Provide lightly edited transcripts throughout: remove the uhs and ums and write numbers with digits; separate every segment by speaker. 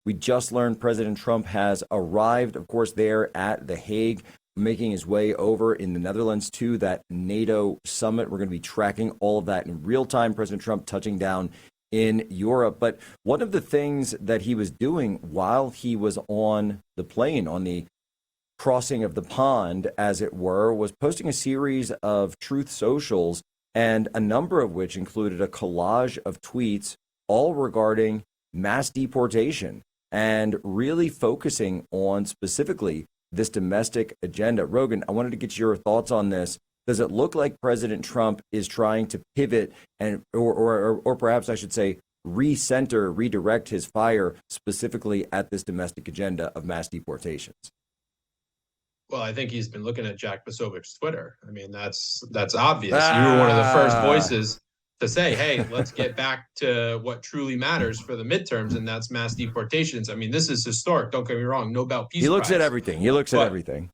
Speaker 1: We just learned President Trump has arrived, of course, there at The Hague, making his way over in the Netherlands to that NATO summit. We're going to be tracking all of that in real time. President Trump touching down in Europe. But one of the things that he was doing while he was on the plane, on the crossing of the pond, as it were, was posting a series of truth socials, and a number of which included a collage of tweets, all regarding mass deportation and really focusing on specifically this domestic agenda. Rogan, I wanted to get your thoughts on this. Does it look like President Trump is trying to pivot and, or perhaps I should say, recenter, redirect his fire specifically at this domestic agenda of mass deportations?
Speaker 2: Well, I think he's been looking at Jack Posovic's Twitter. I mean, that's obvious. You were one of the first voices to say, hey, let's get back to what truly matters for the midterms, and that's mass deportations. I mean, this is historic. Don't get me wrong. Nobel Peace Prize.
Speaker 1: He looks at everything. He looks at everything.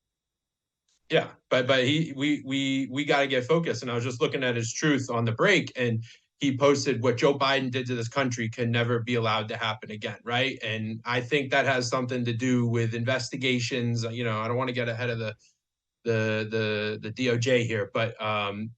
Speaker 2: Yeah, but we got to get focused. And I was just looking at his truth on the break, and he posted what Joe Biden did to this country can never be allowed to happen again, right? And I think that has something to do with investigations. You know, I don't want to get ahead of the DOJ here, but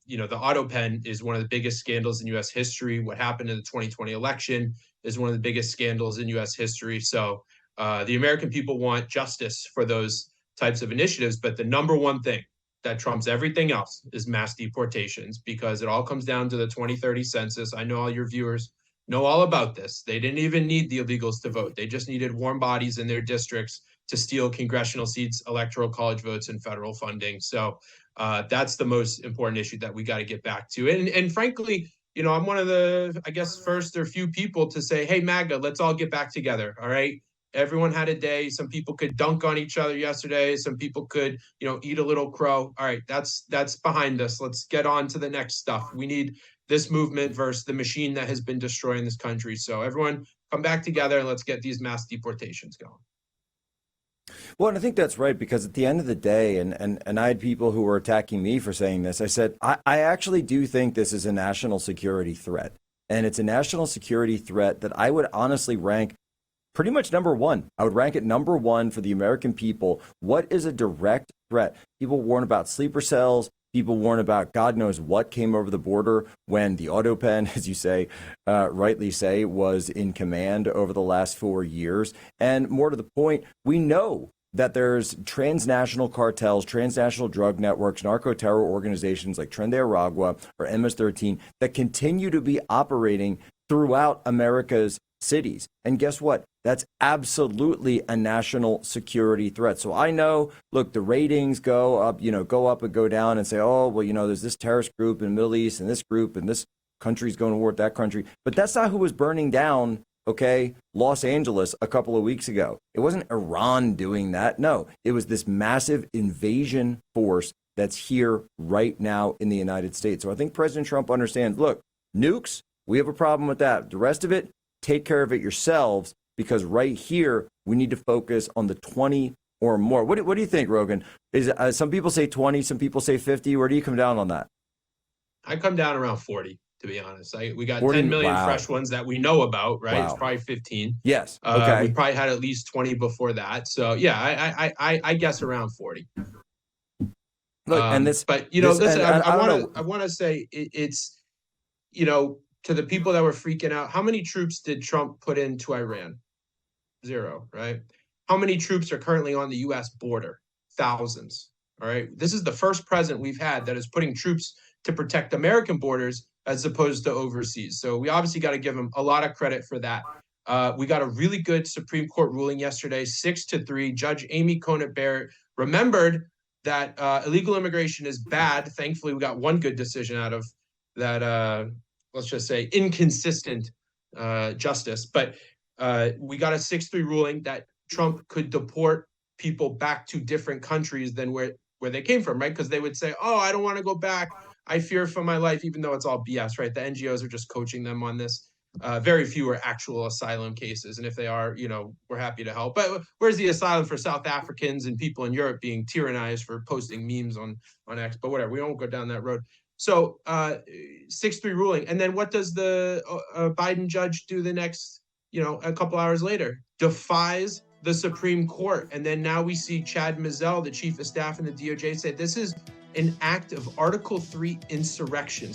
Speaker 2: you know, the auto pen is one of the biggest scandals in U.S. history. What happened in the 2020 election is one of the biggest scandals in U.S. history. So the American people want justice for those types of initiatives, but the number one thing that trumps everything else is mass deportations, because it all comes down to the 2030 census. I know all your viewers know all about this. They didn't even need the illegals to vote. They just needed warm bodies in their districts to steal congressional seats, electoral college votes, and federal funding. So that's the most important issue that we got to get back to. And frankly, you know, I'm one of the, I guess, first or few people to say, hey, MAGA, let's all get back together. All right. Everyone had a day. Some people could dunk on each other yesterday. Some people could, you know, eat a little crow. All right, that's behind us. Let's get on to the next stuff. We need this movement versus the machine that has been destroying this country. So everyone come back together and let's get these mass deportations going.
Speaker 1: Well, and I think that's right, because at the end of the day, and I had people who were attacking me for saying this, I said, I actually do think this is a national security threat. And it's a national security threat that I would honestly rank pretty much number one. I would rank it number one for the American people. What is a direct threat? People warn about sleeper cells. People warn about God knows what came over the border when the auto pen, as you say, rightly say, was in command over the last 4 years. And more to the point, we know that there's transnational cartels, transnational drug networks, narco-terror organizations like Tren de Aragua or MS-13 that continue to be operating throughout America's cities. And guess what? That's absolutely a national security threat. So I know, look, the ratings go up, go up and go down and say, oh, well, there's this terrorist group in the Middle East and this group and this country's going to war with that country. But that's not who was burning down, Los Angeles a couple of weeks ago. It wasn't Iran doing that. No, it was this massive invasion force that's here right now in the United States. So I think President Trump understands, look, nukes, we have a problem with that. The rest of it, take care of it yourselves, because right here, we need to focus on the 20 or more. What do you think, Rogan? Is some people say 20, some people say 50. Where do you come down on that?
Speaker 2: I come down around 40, to be honest. We got
Speaker 1: 40,
Speaker 2: 10 million
Speaker 1: wow.
Speaker 2: fresh ones that we know about, right?
Speaker 1: Wow.
Speaker 2: It's probably 15.
Speaker 1: Yes. Okay.
Speaker 2: We probably had at least 20 before that. So yeah, I guess around 40.
Speaker 1: Look, and this,
Speaker 2: but listen, I want to say it's, to the people that were freaking out, how many troops did Trump put into Iran? 0, right? How many troops are currently on the U.S. border? Thousands, all right? This is the first president we've had that is putting troops to protect American borders as opposed to overseas. So we obviously got to give him a lot of credit for that. We got a really good Supreme Court ruling yesterday, 6-3. Judge Amy Coney Barrett remembered that illegal immigration is bad. Thankfully, we got one good decision out of that, let's just say, inconsistent justice. But we got a 6-3 ruling that Trump could deport people back to different countries than where they came from, right? Because they would say, oh, I don't want to go back. I fear for my life, even though it's all BS, right? The NGOs are just coaching them on this. Very few are actual asylum cases. And if they are, we're happy to help. But where's the asylum for South Africans and people in Europe being tyrannized for posting memes on X? But whatever, we won't go down that road. So 6-3 ruling. And then what does the Biden judge do the next a couple hours later, defies the Supreme Court. And then now we see Chad Mizell, the chief of staff in the DOJ, say this is an act of Article 3 insurrection.